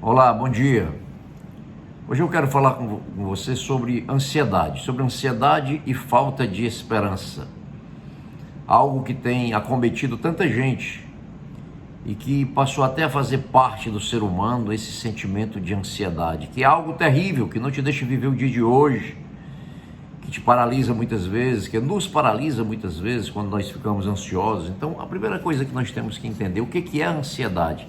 Olá, bom dia. Hoje eu quero falar com você sobre ansiedade e falta de esperança. Algo que tem acometido tanta gente e que passou até a fazer parte do ser humano, esse sentimento de ansiedade, que é algo terrível, que não te deixa viver o dia de hoje, que te paralisa muitas vezes, que nos paralisa muitas vezes quando nós ficamos ansiosos. Então, a primeira coisa que nós temos que entender, o que é a ansiedade?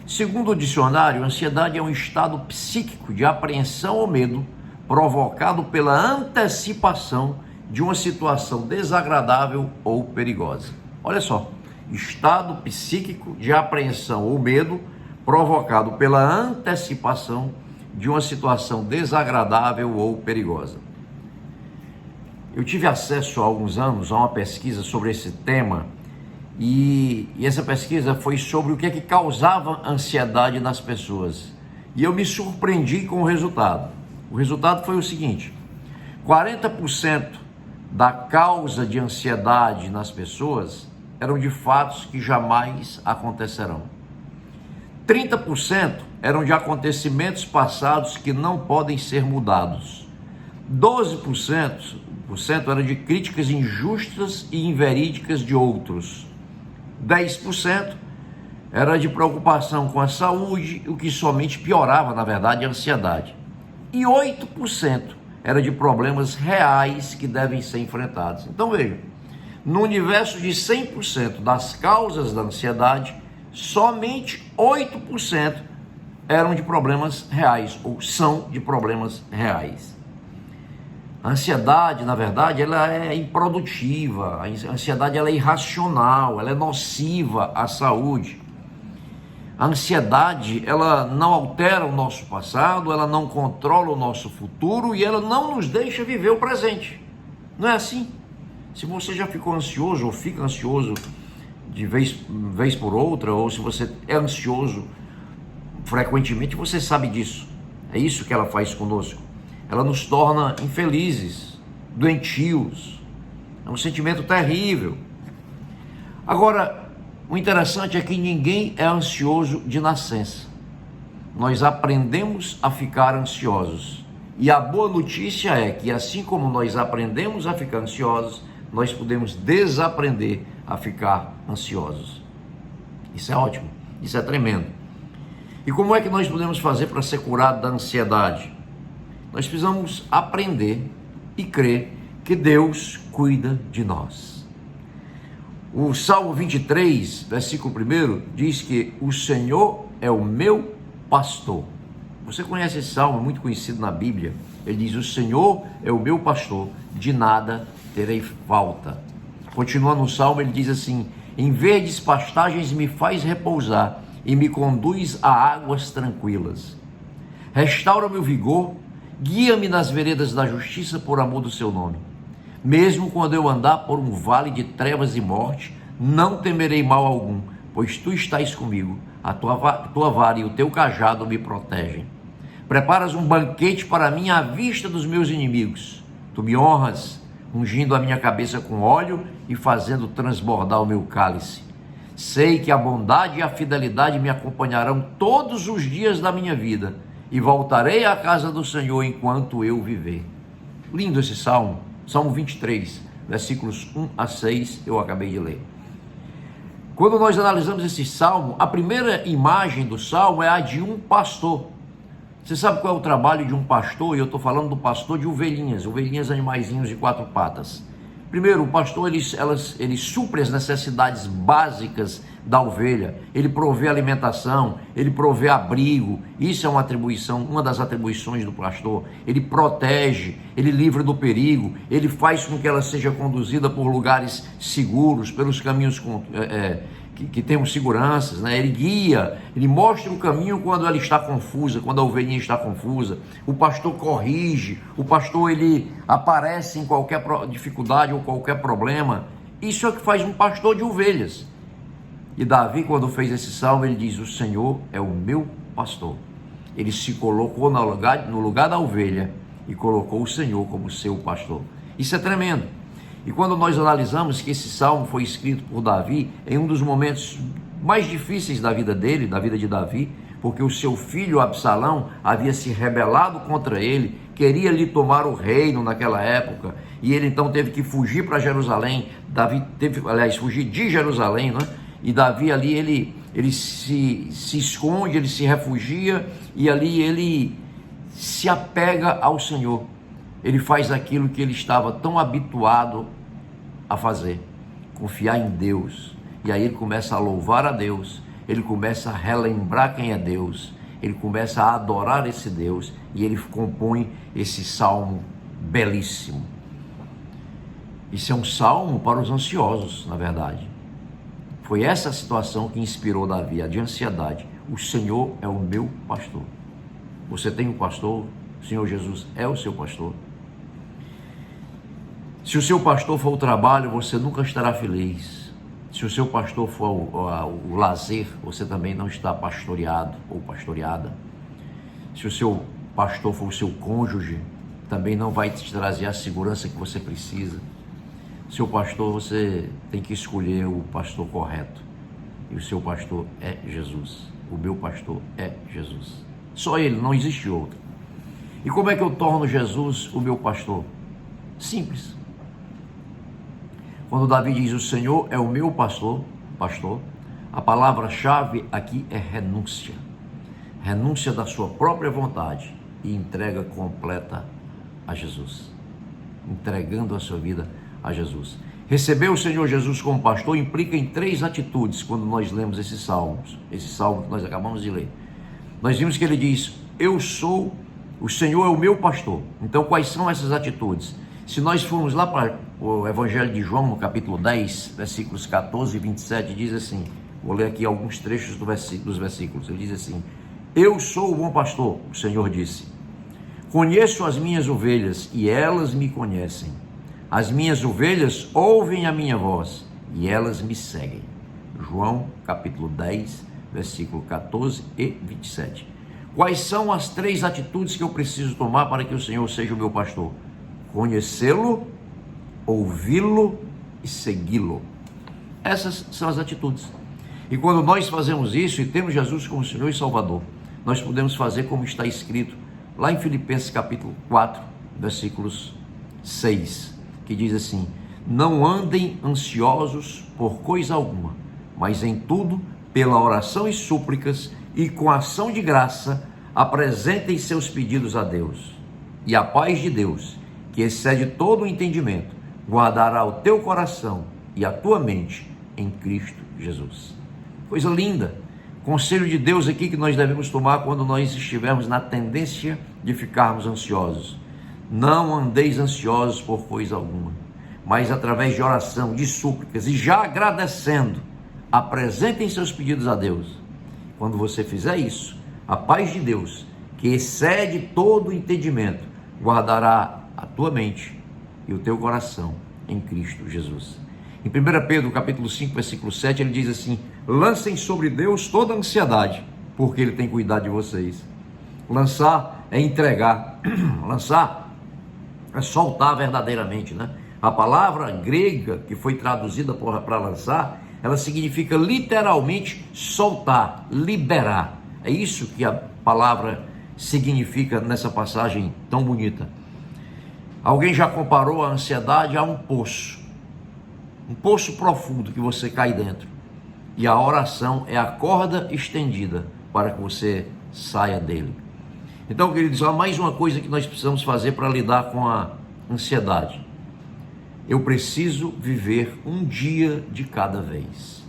Segundo o dicionário, ansiedade é um estado psíquico de apreensão ou medo provocado pela antecipação de uma situação desagradável ou perigosa. Olha só, estado psíquico de apreensão ou medo provocado pela antecipação de uma situação desagradável ou perigosa. Eu tive acesso há alguns anos a uma pesquisa sobre esse tema e essa pesquisa foi sobre o que é que causava ansiedade nas pessoas. E eu me surpreendi com o resultado. O resultado foi o seguinte: 40% da causa de ansiedade nas pessoas eram de fatos que jamais acontecerão. 30% eram de acontecimentos passados que não podem ser mudados. 12% eram de críticas injustas e inverídicas de outros. 10% era de preocupação com a saúde, o que somente piorava, na verdade, a ansiedade. E 8% era de problemas reais que devem ser enfrentados. Então veja, no universo de 100% das causas da ansiedade, somente 8% eram de problemas reais, ou são de problemas reais. A ansiedade, na verdade, ela é improdutiva, a ansiedade ela é irracional, ela é nociva à saúde. A ansiedade, ela não altera o nosso passado, ela não controla o nosso futuro e ela não nos deixa viver o presente. Não é assim? Se você já ficou ansioso ou fica ansioso de vez por outra, ou se você é ansioso frequentemente, você sabe disso. É isso que ela faz conosco. Ela nos torna infelizes, doentios. É um sentimento terrível. Agora, o interessante é que ninguém é ansioso de nascença. Nós aprendemos a ficar ansiosos. E a boa notícia é que, assim como nós aprendemos a ficar ansiosos, nós podemos desaprender a ficar ansiosos. Isso é ótimo, isso é tremendo. E como é que nós podemos fazer para ser curado da ansiedade? Nós precisamos aprender e crer que Deus cuida de nós. O Salmo 23, versículo 1, diz que o Senhor é o meu pastor. Você conhece esse salmo, é muito conhecido na Bíblia. Ele diz: o Senhor é o meu pastor, de nada terei falta. Continuando no salmo, ele diz assim: em verdes pastagens me faz repousar e me conduz a águas tranquilas. Restaura meu vigor, guia-me nas veredas da justiça por amor do seu nome. Mesmo quando eu andar por um vale de trevas e morte, não temerei mal algum, pois tu estás comigo, a tua vara e o teu cajado me protegem. Preparas um banquete para mim à vista dos meus inimigos. Tu me honras, ungindo a minha cabeça com óleo e fazendo transbordar o meu cálice. Sei que a bondade e a fidelidade me acompanharão todos os dias da minha vida, e voltarei à casa do Senhor enquanto eu viver. Lindo esse salmo, Salmo 23, versículos 1 a 6, eu acabei de ler. Quando nós analisamos esse salmo, a primeira imagem do salmo é a de um pastor. Você sabe qual é o trabalho de um pastor? E eu estou falando do pastor de ovelhinhas animaizinhos de 4 patas. Primeiro, o pastor ele supre as necessidades básicas da ovelha. Ele provê alimentação, ele provê abrigo. Isso é uma das atribuições do pastor. Ele protege, ele livra do perigo, ele faz com que ela seja conduzida por lugares seguros, pelos caminhos que tenham seguranças, né? Ele guia, ele mostra o caminho quando ela está confusa, quando a ovelhinha está confusa. O pastor corrige, o pastor ele aparece em qualquer dificuldade ou qualquer problema. Isso é o que faz um pastor de ovelhas. E Davi, quando fez esse salmo, ele diz: o Senhor é o meu pastor. Ele se colocou no lugar da ovelha e colocou o Senhor como seu pastor. Isso é tremendo. E quando nós analisamos que esse salmo foi escrito por Davi em um dos momentos mais difíceis da vida dele, da vida de Davi, porque o seu filho Absalão havia se rebelado contra ele, queria lhe tomar o reino naquela época, e ele então teve que fugir para Jerusalém. Davi teve, aliás, fugir de Jerusalém, né? E Davi ali, ele se esconde, ele se refugia, e ali ele se apega ao Senhor. Ele faz aquilo que ele estava tão habituado a fazer, confiar em Deus. E aí ele começa a louvar a Deus, ele começa a relembrar quem é Deus, ele começa a adorar esse Deus, e ele compõe esse salmo belíssimo. Isso é um salmo para os ansiosos, na verdade. Foi essa situação que inspirou Davi, a de ansiedade. O Senhor é o meu pastor. Você tem um pastor? O Senhor Jesus é o seu pastor. Se o seu pastor for o trabalho, você nunca estará feliz. Se o seu pastor for o lazer, você também não está pastoreado ou pastoreada. Se o seu pastor for o seu cônjuge, também não vai te trazer a segurança que você precisa. Seu pastor, você tem que escolher o pastor correto. E o seu pastor é Jesus. O meu pastor é Jesus. Só ele, não existe outro. E como é que eu torno Jesus o meu pastor? Simples. Quando Davi diz o Senhor é o meu pastor, a palavra-chave aqui é renúncia. Renúncia da sua própria vontade e entrega completa a Jesus. Entregando a sua vida a Jesus. Receber o Senhor Jesus como pastor implica em 3 atitudes quando nós lemos esse salmo que nós acabamos de ler. Nós vimos que ele diz, o Senhor é o meu pastor. Então quais são essas atitudes? Se nós formos lá para o Evangelho de João, no capítulo 10, versículos 14 e 27, diz assim, vou ler aqui alguns trechos dos versículos, ele diz assim, eu sou o bom pastor, o Senhor disse, conheço as minhas ovelhas e elas me conhecem, as minhas ovelhas ouvem a minha voz e elas me seguem. João capítulo 10, versículo 14 e 27. Quais são as 3 atitudes que eu preciso tomar para que o Senhor seja o meu pastor? Conhecê-lo, ouvi-lo e segui-lo. Essas são as atitudes. E quando nós fazemos isso e temos Jesus como Senhor e Salvador, nós podemos fazer como está escrito lá em Filipenses capítulo 4, versículos 6, que diz assim, não andem ansiosos por coisa alguma, mas em tudo, pela oração e súplicas e com ação de graça, apresentem seus pedidos a Deus. E a paz de Deus, que excede todo o entendimento, guardará o teu coração e a tua mente em Cristo Jesus. Coisa linda, conselho de Deus aqui que nós devemos tomar quando nós estivermos na tendência de ficarmos ansiosos. Não andeis ansiosos por coisa alguma, mas através de oração, de súplicas e já agradecendo, apresentem seus pedidos a Deus. Quando você fizer isso, a paz de Deus, que excede todo o entendimento, guardará a tua mente e o teu coração em Cristo Jesus. Em 1 Pedro capítulo 5, versículo 7, ele diz assim, lancem sobre Deus toda a ansiedade, porque Ele tem cuidado de vocês. Lançar é entregar, lançar é soltar verdadeiramente, né? A palavra grega que foi traduzida para lançar, ela significa literalmente soltar, liberar. É isso que a palavra significa nessa passagem tão bonita. Alguém já comparou a ansiedade a um poço profundo que você cai dentro. E a oração é a corda estendida para que você saia dele. Então, queridos, há mais uma coisa que nós precisamos fazer para lidar com a ansiedade. Eu preciso viver um dia de cada vez.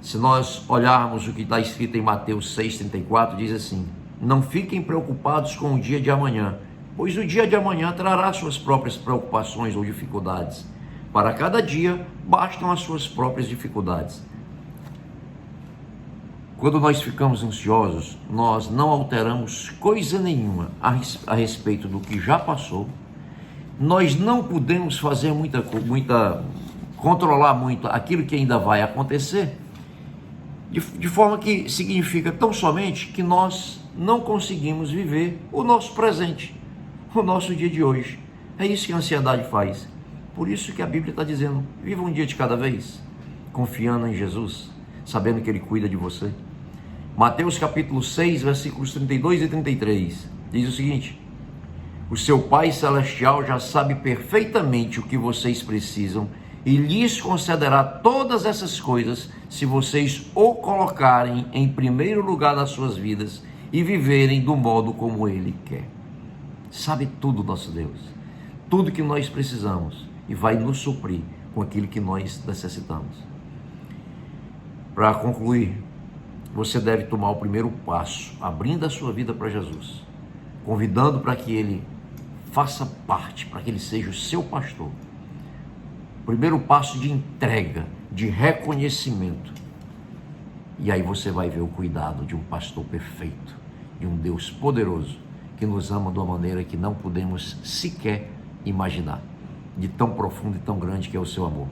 Se nós olharmos o que está escrito em Mateus 6,34, diz assim, não fiquem preocupados com o dia de amanhã, pois o dia de amanhã trará suas próprias preocupações ou dificuldades. Para cada dia, bastam as suas próprias dificuldades. Quando nós ficamos ansiosos, nós não alteramos coisa nenhuma a respeito do que já passou. Nós não podemos fazer controlar muito aquilo que ainda vai acontecer, de forma que significa tão somente que nós não conseguimos viver o nosso presente, o nosso dia de hoje. É isso que a ansiedade faz. Por isso que a Bíblia está dizendo, viva um dia de cada vez, confiando em Jesus, sabendo que Ele cuida de você. Mateus capítulo 6, versículos 32 e 33, diz o seguinte: o seu Pai Celestial já sabe perfeitamente o que vocês precisam e lhes concederá todas essas coisas se vocês o colocarem em primeiro lugar nas suas vidas e viverem do modo como Ele quer. Sabe tudo, nosso Deus, tudo que nós precisamos, e vai nos suprir com aquilo que nós necessitamos. Para concluir, você deve tomar o primeiro passo, abrindo a sua vida para Jesus, convidando para que Ele faça parte, para que Ele seja o seu pastor. Primeiro passo de entrega, de reconhecimento. E aí você vai ver o cuidado de um pastor perfeito, de um Deus poderoso, que nos ama de uma maneira que não podemos sequer imaginar, de tão profundo e tão grande que é o seu amor.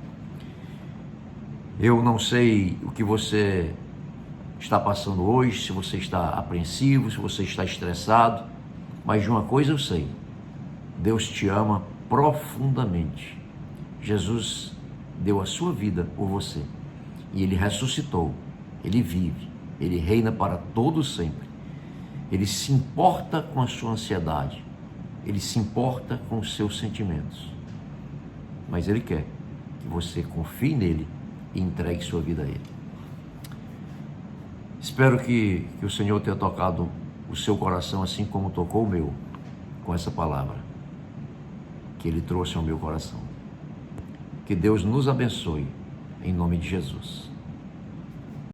Eu não sei o que você está passando hoje, se você está apreensivo, se você está estressado, mas de uma coisa eu sei: Deus te ama profundamente. Jesus deu a sua vida por você e Ele ressuscitou, Ele vive, Ele reina para todo sempre. Ele se importa com a sua ansiedade, Ele se importa com os seus sentimentos, mas Ele quer que você confie nele e entregue sua vida a Ele. Espero que o Senhor tenha tocado o seu coração assim como tocou o meu, com essa palavra que Ele trouxe ao meu coração. Que Deus nos abençoe, em nome de Jesus.